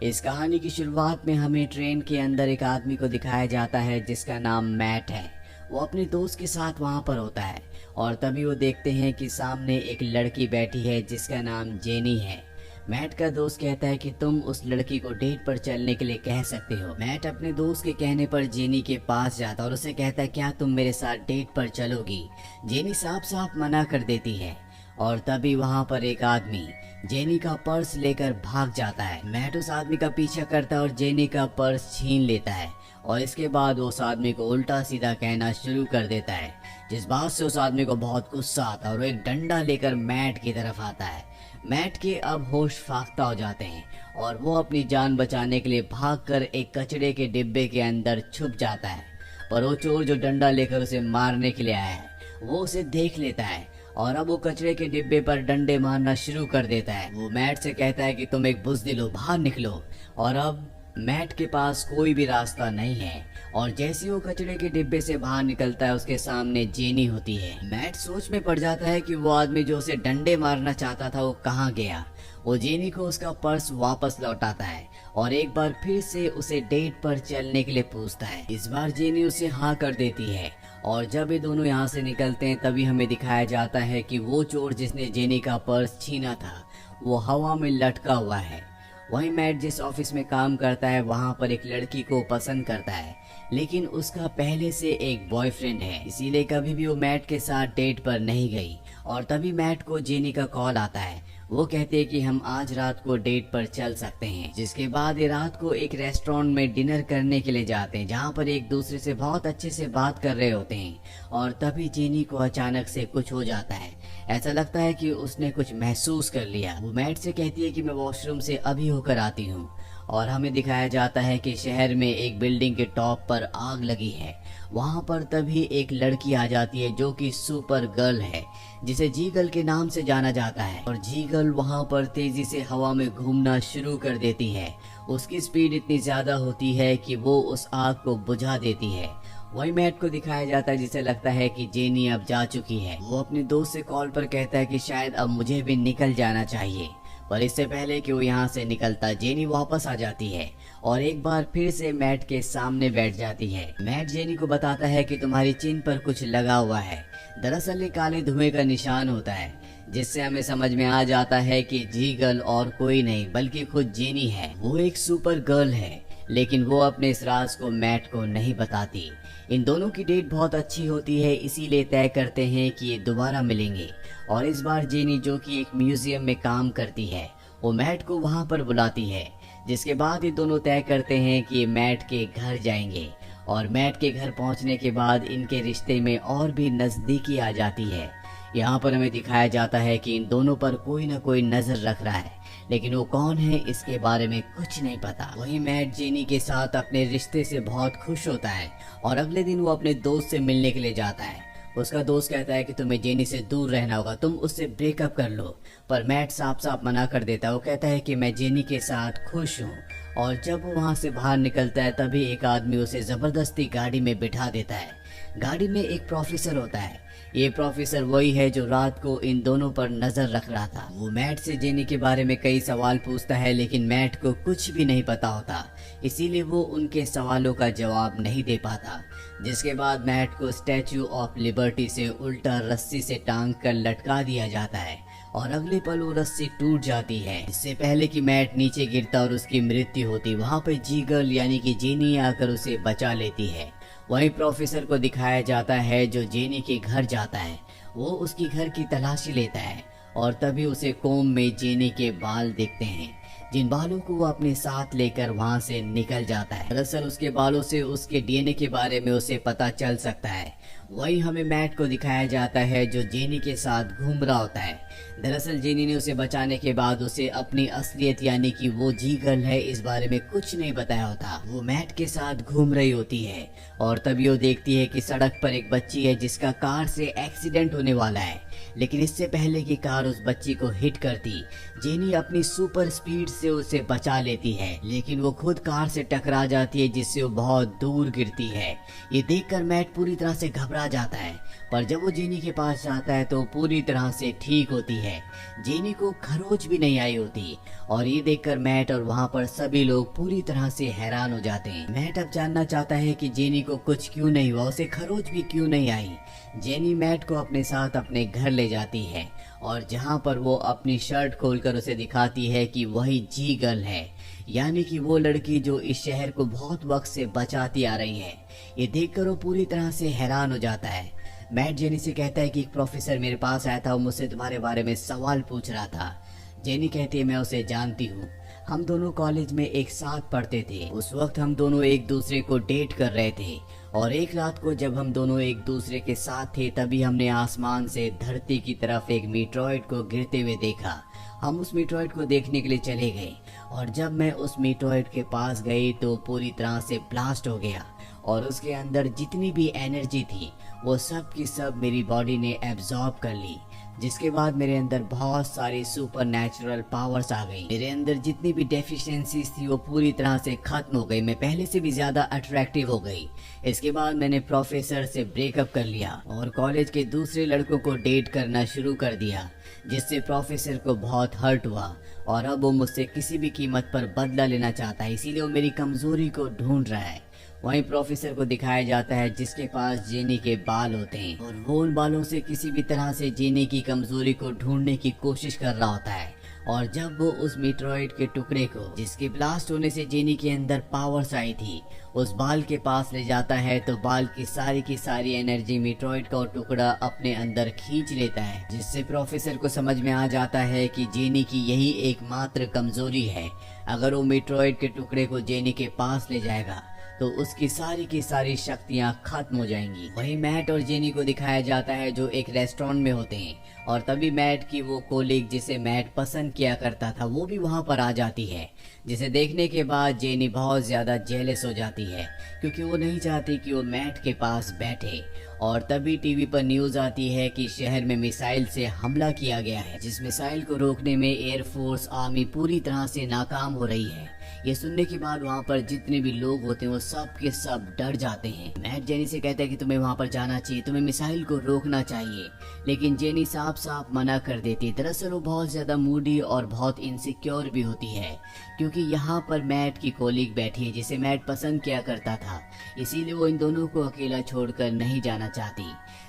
इस कहानी की शुरुआत में हमें ट्रेन के अंदर एक आदमी को दिखाया जाता है जिसका नाम मैट है। वो अपने दोस्त के साथ वहां पर होता है और तभी वो देखते हैं कि सामने एक लड़की बैठी है जिसका नाम जेनी है। मैट का दोस्त कहता है कि तुम उस लड़की को डेट पर चलने के लिए कह सकते हो। मैट अपने दोस्त के कहने पर जेनी के पास जाता है और उसे कहता है क्या तुम मेरे साथ डेट पर चलोगी। जेनी साफ साफ मना कर देती है और तभी वहां पर एक आदमी जेनी का पर्स लेकर भाग जाता है। मैट उस आदमी का पीछा करता है और जेनी का पर्स छीन लेता है और इसके बाद वो उस आदमी को उल्टा सीधा कहना शुरू कर देता है, जिस बात से उस आदमी को बहुत गुस्सा आता है और एक डंडा लेकर मैट की तरफ आता है। मैट के अब होश फाख्ता हो जाते हैं और वो अपनी जान बचाने के लिए भागकर एक कचरे के डिब्बे के अंदर छुप जाता है। पर वो चोर जो डंडा लेकर उसे मारने के लिए आया है वो उसे देख लेता है और अब वो कचरे के डिब्बे पर डंडे मारना शुरू कर देता है। वो मैट से कहता है कि तुम एक बुज़दिल हो, बाहर निकलो। और अब मैट के पास कोई भी रास्ता नहीं है और जैसे वो कचरे के डिब्बे से बाहर निकलता है उसके सामने जेनी होती है। मैट सोच में पड़ जाता है कि वो आदमी जो उसे डंडे मारना चाहता था वो कहाँ गया। वो जेनी को उसका पर्स वापस लौटाता है और एक बार फिर से उसे डेट पर चलने के लिए पूछता है। इस बार जेनी उसे हाँ कर देती है और जब ये दोनों यहाँ से निकलते हैं तभी हमें दिखाया जाता है कि वो चोर जिसने जेनी का पर्स छीना था वो हवा में लटका हुआ है। वहीं मैट जिस ऑफिस में काम करता है वहां पर एक लड़की को पसंद करता है, लेकिन उसका पहले से एक बॉयफ्रेंड है, इसीलिए कभी भी वो मैट के साथ डेट पर नहीं गई। और तभी मैट को जेनी का कॉल आता है। वो कहते हैं कि हम आज रात को डेट पर चल सकते हैं, जिसके बाद ये रात को एक रेस्टोरेंट में डिनर करने के लिए जाते हैं जहाँ पर एक दूसरे से बहुत अच्छे से बात कर रहे होते हैं। और तभी जेनी को अचानक से कुछ हो जाता है, ऐसा लगता है कि उसने कुछ महसूस कर लिया। वो मैट से कहती है कि मैं वॉशरूम से अभी होकर आती हूँ और हमें दिखाया जाता है कि शहर में एक बिल्डिंग के टॉप पर आग लगी है। वहां पर तभी एक लड़की आ जाती है जो कि सुपर गर्ल है, जिसे जीगल के नाम से जाना जाता है। और जीगल वहां पर तेजी से हवा में घूमना शुरू कर देती है। उसकी स्पीड इतनी ज्यादा होती है कि वो उस आग को बुझा देती है। वही मैट को दिखाया जाता है जिसे लगता है कि जेनी अब जा चुकी है। वो अपने दोस्त से कॉल पर कहता है कि शायद अब मुझे भी निकल जाना चाहिए, पर इससे पहले कि वो यहाँ से निकलता जेनी वापस आ जाती है और एक बार फिर से मैट के सामने बैठ जाती है। मैट जेनी को बताता है कि तुम्हारी चिन पर कुछ लगा हुआ है। दरअसल ये काले धुएं का निशान होता है, जिससे हमें समझ में आ जाता है कि जीगल और कोई नहीं बल्कि खुद जेनी है। वो एक सुपर गर्ल है, लेकिन वो अपने इस राज को मैट को नहीं बताती। इन दोनों की डेट बहुत अच्छी होती है, इसीलिए तय करते हैं कि ये दोबारा मिलेंगे। और इस बार जेनी जो कि एक म्यूजियम में काम करती है वो मैट को वहां पर बुलाती है, जिसके बाद ये दोनों तय करते हैं कि ये मैट के घर जाएंगे। और मैट के घर पहुंचने के बाद इनके रिश्ते में और भी नजदीकी आ जाती है। यहाँ पर हमें दिखाया जाता है कि इन दोनों पर कोई ना कोई नजर रख रहा है, लेकिन वो कौन है इसके बारे में कुछ नहीं पता। वही मैट जेनी के साथ अपने रिश्ते से बहुत खुश होता है और अगले दिन वो अपने दोस्त से मिलने के लिए जाता है। उसका दोस्त कहता है कि तुम्हें जेनी से दूर रहना होगा, तुम उससे ब्रेकअप कर लो। पर मैट साफ साफ मना कर देता है। वो कहता है कि मैं जेनी के साथ खुश हूँ। और जब वो वहाँ से बाहर निकलता है तभी एक आदमी उसे जबरदस्ती गाड़ी में बिठा देता है। गाड़ी में एक प्रोफेसर होता है। ये प्रोफेसर वही है जो रात को इन दोनों पर नजर रख रहा था। वो मैट से जेनी के बारे में कई सवाल पूछता है, लेकिन मैट को कुछ भी नहीं पता होता, इसीलिए वो उनके सवालों का जवाब नहीं दे पाता। जिसके बाद मैट को स्टैच्यू ऑफ लिबर्टी से उल्टा रस्सी से टांग कर लटका दिया जाता है और अगले पल वो रस्सी टूट जाती है। इससे पहले कि मैट नीचे गिरता और उसकी मृत्यु होती, वहाँ पे जीगल यानी कि जेनी आकर उसे बचा लेती है। वहीं प्रोफेसर को दिखाया जाता है जो जेनी के घर जाता है। वो उसकी घर की तलाशी लेता है और तभी उसे कोम में जेनी के बाल दिखते हैं, जिन बालों को वो अपने साथ लेकर वहां से निकल जाता है। दरअसल उसके बालों से उसके डीएनए के बारे में उसे पता चल सकता है। वही हमें मैट को दिखाया जाता है जो जेनी के साथ घूम रहा होता है। दरअसल जेनी ने उसे बचाने के बाद उसे अपनी असलियत यानी कि वो जीगल है इस बारे में कुछ नहीं बताया होता। वो मैट के साथ घूम रही होती है और तभी वो देखती है कि सड़क पर एक बच्ची है जिसका कार से एक्सीडेंट होने वाला है, लेकिन इससे पहले कि कार उस बच्ची को हिट करती जेनी अपनी सुपर स्पीड से उसे बचा लेती है, लेकिन वो खुद कार से टकरा जाती है जिससे वो बहुत दूर गिरती है। ये देखकर मैट पूरी तरह से घबरा घबरा जाता है, पर जब वो जेनी के पास जाता है तो पूरी तरह से ठीक होती है। जेनी को खरोच भी नहीं आई होती और ये देखकर मैट और वहाँ पर सभी लोग पूरी तरह से हैरान हो जाते हैं। मैट अब जानना चाहता है कि जेनी को कुछ क्यों नहीं हुआ, उसे खरोच भी क्यों नहीं आई। जेनी मैट को अपने साथ अपने घर ले जाती है और जहाँ पर वो अपनी शर्ट खोलकर उसे दिखाती है कि वही जी गर्ल है, यानी कि वो लड़की जो इस शहर को बहुत वक्त से बचाती आ रही है। ये देखकर वो पूरी तरह से हैरान हो जाता है। मैट जेनी से कहता है कि एक प्रोफेसर मेरे पास आया था, वो मुझसे तुम्हारे बारे में सवाल पूछ रहा था। जेनी कहती है मैं उसे जानती हूँ, हम दोनों कॉलेज में एक साथ पढ़ते थे। उस वक्त हम दोनों एक दूसरे को डेट कर रहे थे और एक रात को जब हम दोनों एक दूसरे के साथ थे तभी हमने आसमान से धरती की तरफ एक मीटरॉइड को गिरते हुए देखा। हम उस मीटरॉइड को देखने के लिए चले गए और जब मैं उस मीटरॉइड के पास गई तो पूरी तरह से ब्लास्ट हो गया और उसके अंदर जितनी भी एनर्जी थी वो सब की सब मेरी बॉडी ने एब्जॉर्ब कर ली, जिसके बाद मेरे अंदर बहुत सारी सुपर नेचुरल पावर्स आ गई। मेरे अंदर जितनी भी डेफिशिएंसीज थी वो पूरी तरह से खत्म हो गई। मैं पहले से भी ज्यादा अट्रैक्टिव हो गई। इसके बाद मैंने प्रोफेसर से ब्रेकअप कर लिया और कॉलेज के दूसरे लड़कों को डेट करना शुरू कर दिया, जिससे प्रोफेसर को बहुत हर्ट हुआ और अब वो मुझसे किसी भी कीमत पर बदला लेना चाहता है, इसीलिए वो मेरी कमजोरी को ढूंढ रहा है। वहीं प्रोफेसर को दिखाया जाता है जिसके पास जेनी के बाल होते हैं और वो उन बालों से किसी भी तरह से जेनी की कमजोरी को ढूंढने की कोशिश कर रहा होता है। और जब वो उस मीटरॉइड के टुकड़े को जिसके ब्लास्ट होने से जेनी के अंदर पावर्स आई थी उस बाल के पास ले जाता है तो बाल की सारी एनर्जी मीटरॉइड का टुकड़ा अपने अंदर खींच लेता है, जिससे प्रोफेसर को समझ में आ जाता है कि जेनी की यही एकमात्र कमजोरी है। अगर वो मीटरॉइड के टुकड़े को जेनी के पास ले जाएगा तो उसकी सारी शक्तियां खत्म हो जाएंगी। वहीं मैट और जेनी को दिखाया जाता है जो एक रेस्टोरेंट में होते हैं और तभी मैट की वो कोलीग जिसे मैट पसंद किया करता था वो भी वहां पर आ जाती है, जिसे देखने के बाद जेनी बहुत ज्यादा जेलस हो जाती है क्योंकि वो नहीं चाहती कि वो मैट के पास बैठे। और तभी टीवी पर न्यूज आती है कि शहर में मिसाइल से हमला किया गया है, जिस मिसाइल को रोकने में एयरफोर्स आर्मी पूरी तरह से नाकाम हो रही है। ये सुनने के बाद वहाँ पर जितने भी लोग होते हैं वो सब के सब डर जाते हैं। मैट जेनी से कहता है कि तुम्हें वहाँ पर जाना चाहिए, तुम्हें मिसाइल को रोकना चाहिए, लेकिन जेनी साफ साफ मना कर देती है। दरअसल वो बहुत ज्यादा मूडी और बहुत इनसिक्योर भी होती है क्योंकि यहाँ पर मैट की कोलीग बैठी है जिसे मैट पसंद किया करता था, इसीलिए वो इन दोनों को अकेला छोड़कर नहीं जाना चाहती।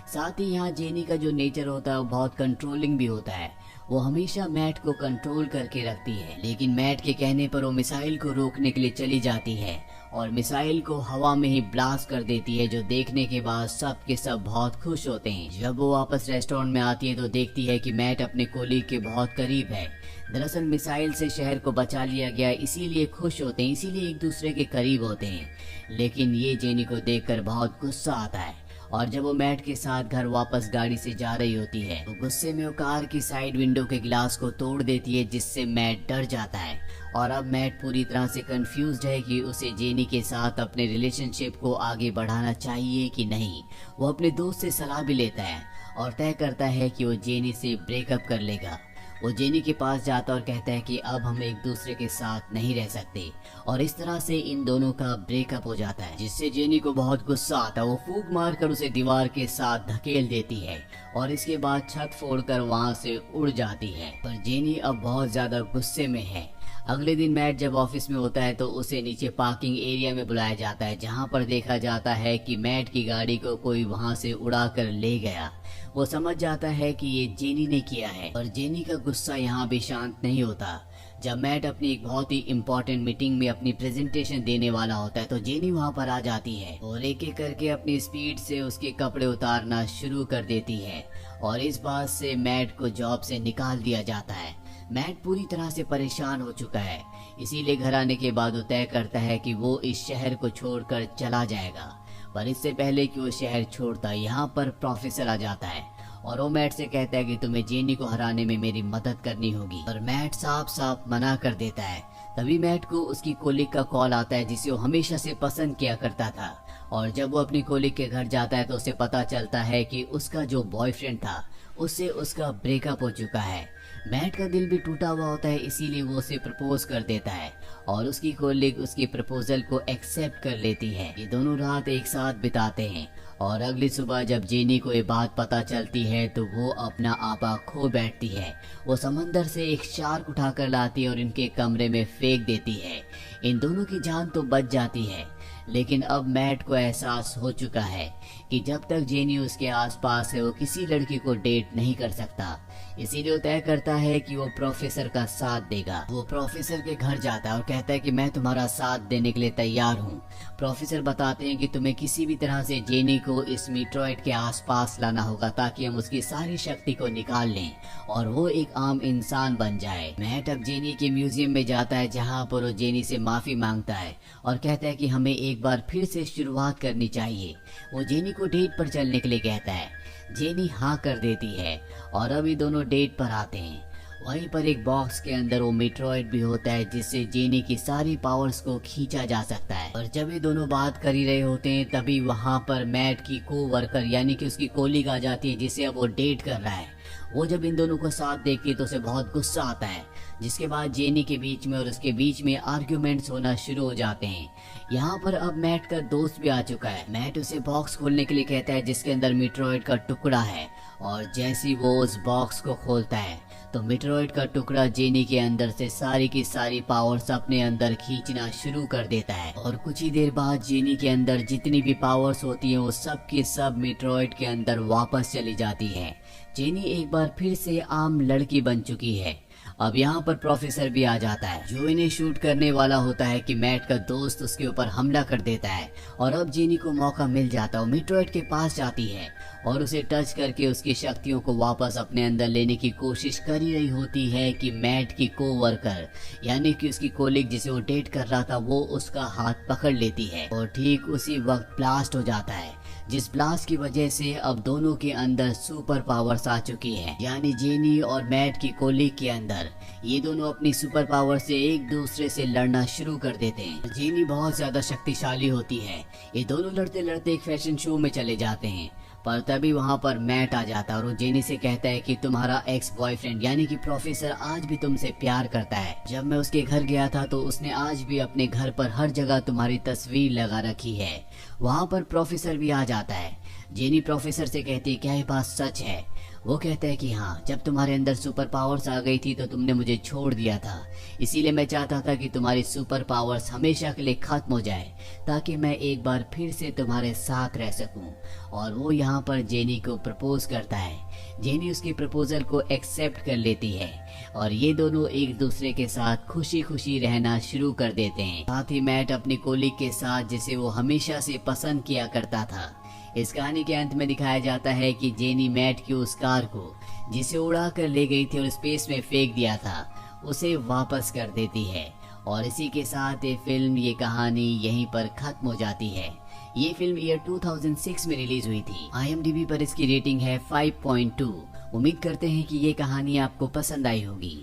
साथ ही यहाँ जेनी का जो नेचर होता है वो बहुत कंट्रोलिंग भी होता है, वो हमेशा मैट को कंट्रोल करके रखती है। लेकिन मैट के कहने पर वो मिसाइल को रोकने के लिए चली जाती है और मिसाइल को हवा में ही ब्लास्ट कर देती है, जो देखने के बाद सब के सब बहुत खुश होते हैं। जब वो वापस रेस्टोरेंट में आती है तो देखती है कि मैट अपने कोलीग के बहुत करीब है। दरअसल मिसाइल से शहर को बचा लिया गया, इसीलिए खुश होते हैं, इसीलिए एक दूसरे के करीब होते हैं। लेकिन ये जेनी को देखकर बहुत गुस्सा आता है और जब वो मैट के साथ घर वापस गाड़ी से जा रही होती है तो गुस्से में वो कार की साइड विंडो के गिलास को तोड़ देती है, जिससे मैट डर जाता है। और अब मैट पूरी तरह से कंफ्यूज्ड है कि उसे जेनी के साथ अपने रिलेशनशिप को आगे बढ़ाना चाहिए कि नहीं। वो अपने दोस्त से सलाह भी लेता है और तय करता है कि वो जेनी से ब्रेकअप कर लेगा। वो जेनी के पास जाता और कहता है कि अब हम एक दूसरे के साथ नहीं रह सकते और इस तरह से इन दोनों का ब्रेकअप हो जाता है, जिससे जेनी को बहुत गुस्सा आता है। वो फूंक मारकर उसे दीवार के साथ धकेल देती है और इसके बाद छत फोड़कर वहां से उड़ जाती है। पर जेनी अब बहुत ज्यादा गुस्से में है। अगले दिन मैट जब ऑफिस में होता है तो उसे नीचे पार्किंग एरिया में बुलाया जाता है, जहां पर देखा जाता है कि मैट की गाड़ी को कोई वहां से उड़ा कर ले गया। वो समझ जाता है कि ये जेनी ने किया है और जेनी का गुस्सा यहाँ भी शांत नहीं होता। जब मैट अपनी एक बहुत ही इम्पोर्टेंट मीटिंग में अपनी प्रेजेंटेशन देने वाला होता है तो जेनी वहाँ पर आ जाती है और एक एक करके अपनी स्पीड से उसके कपड़े उतारना शुरू कर देती है और इस बात से मैट को जॉब से निकाल दिया जाता है। मैट पूरी तरह से परेशान हो चुका है, इसीलिए घर आने के बाद वो तय करता है कि वो इस शहर को छोड़कर चला जाएगा। पर इससे पहले कि वो शहर छोड़ता यहाँ पर प्रोफेसर आ जाता है और वो मैट से कहता है कि तुम्हें जेनी को हराने में मेरी मदद करनी होगी, और मैट साफ साफ मना कर देता है। तभी मैट को उसकी कोलीग का कॉल आता है जिसे वो हमेशा से पसंद किया करता था, और जब वो अपनी कोलीग के घर जाता है तो उसे पता चलता है कि उसका जो बॉयफ्रेंड था उससे उसका ब्रेकअप हो चुका है। मैट का दिल भी टूटा हुआ होता है, इसीलिए वो उसे प्रपोज कर देता है और उसकी कोलिग उसकी प्रपोजल को एक्सेप्ट कर लेती है। ये दोनों रात एक साथ बिताते हैं और अगली सुबह जब जेनी को ये बात पता चलती है तो वो अपना आपा खो बैठती है। वो समंदर से एक शार्क उठाकर लाती है और इनके कमरे में फेंक देती है। इन दोनों की जान तो बच जाती है, लेकिन अब मैट को एहसास हो चुका है कि जब तक जेनी उसके आसपास है वो किसी लड़की को डेट नहीं कर सकता। इसीलिए वो तय करता है कि वो प्रोफेसर का साथ देगा। वो प्रोफेसर के घर जाता है और कहता है कि मैं तुम्हारा साथ देने के लिए तैयार हूँ। प्रोफेसर बताते हैं कि तुम्हें किसी भी तरह से जेनी को इस मीट्रॉइड के आसपास लाना होगा ताकि हम उसकी सारी शक्ति को निकाल लें और वो एक आम इंसान बन जाए। मैट अब जेनी के म्यूजियम में जाता है जहाँ पर वो जेनी से माफी मांगता है और कहता है कि हमें एक बार फिर से शुरुआत करनी चाहिए। वो जेनी को डेट पर चलने के लिए कहता है। जेनी हाँ कर देती है और अभी दोनों डेट पर आते हैं। वहीं पर एक बॉक्स के अंदर वो मीट्रॉइड भी होता है जिससे जेनी की सारी पावर्स को खींचा जा सकता है। और जब ये दोनों बात कर ही रहे होते हैं तभी वहां पर मैट की को वर्कर यानी कि उसकी कोलिग आ जाती है जिसे अब वो डेट कर रहा है। वो जब इन दोनों को साथ देखती है तो उसे बहुत गुस्सा आता है, जिसके बाद जेनी के बीच में और उसके बीच में आर्ग्यूमेंट्स होना शुरू हो जाते हैं। यहाँ पर अब मैट का दोस्त भी आ चुका है। मैट उसे बॉक्स खोलने के लिए कहता है जिसके अंदर मीट्रॉइड का टुकड़ा है और जैसे ही वो उस बॉक्स को खोलता है तो मीट्रॉइड का टुकड़ा जेनी के अंदर से सारी की सारी पावर्स अपने अंदर खींचना शुरू कर देता है और कुछ ही देर बाद जेनी के अंदर जितनी भी पावर्स होती हैं वो सब की सब मीट्रॉइड के अंदर वापस चली जाती है। जेनी एक बार फिर से आम लड़की बन चुकी है। अब यहाँ पर प्रोफेसर भी आ जाता है जो इन्हें शूट करने वाला होता है कि मैट का दोस्त उसके ऊपर हमला कर देता है और अब जेनी को मौका मिल जाता है। मीट्रॉइड के पास जाती है और उसे टच करके उसकी शक्तियों को वापस अपने अंदर लेने की कोशिश कर ही रही होती है कि मैट की कोवर्कर यानी कि उसकी कोलिग जिसे वो डेट कर रहा था वो उसका हाथ पकड़ लेती है और ठीक उसी वक्त ब्लास्ट हो जाता है, जिस ब्लास्ट की वजह से अब दोनों के अंदर सुपर पावर्स आ चुकी है। यानी जेनी और मैट की कोलिग के अंदर ये दोनों अपनी सुपर पावर से एक दूसरे से लड़ना शुरू कर देते हैं। जेनी बहुत ज्यादा शक्तिशाली होती है। ये दोनों लड़ते लड़ते एक फैशन शो में चले जाते हैं, पर तभी वहाँ पर मैट आ जाता है और वो जेनी से कहता है कि तुम्हारा एक्स बॉयफ्रेंड यानी कि प्रोफेसर आज भी तुमसे प्यार करता है। जब मैं उसके घर गया था तो उसने आज भी अपने घर पर हर जगह तुम्हारी तस्वीर लगा रखी है। वहाँ पर प्रोफेसर भी आ जाता है। जेनी प्रोफेसर से कहती है क्या ये बात सच है? वो कहता है कि हाँ, जब तुम्हारे अंदर सुपर पावर्स आ गई थी तो तुमने मुझे छोड़ दिया था, इसीलिए मैं चाहता था कि तुम्हारी सुपर पावर्स हमेशा के लिए खत्म हो जाए ताकि मैं एक बार फिर से तुम्हारे साथ रह सकूं। और वो यहाँ पर जेनी को प्रपोज करता है। जेनी उसकी प्रपोजल को एक्सेप्ट कर लेती है और ये दोनों एक दूसरे के साथ खुशी खुशी रहना शुरू कर देते हैं। साथ ही मैट अपनी कोलिग के साथ जिसे वो हमेशा से पसंद किया करता था। इस कहानी के अंत में दिखाया जाता है कि जेनी मैट की उस कार को जिसे उड़ा कर ले गई थी और स्पेस में फेंक दिया था उसे वापस कर देती है। और इसी के साथ ये फिल्म, ये कहानी यहीं पर खत्म हो जाती है। ये फिल्म ईयर 2006 में रिलीज हुई थी। IMDb पर इसकी रेटिंग है 5.2। उम्मीद करते हैं कि ये कहानी आपको पसंद आई होगी।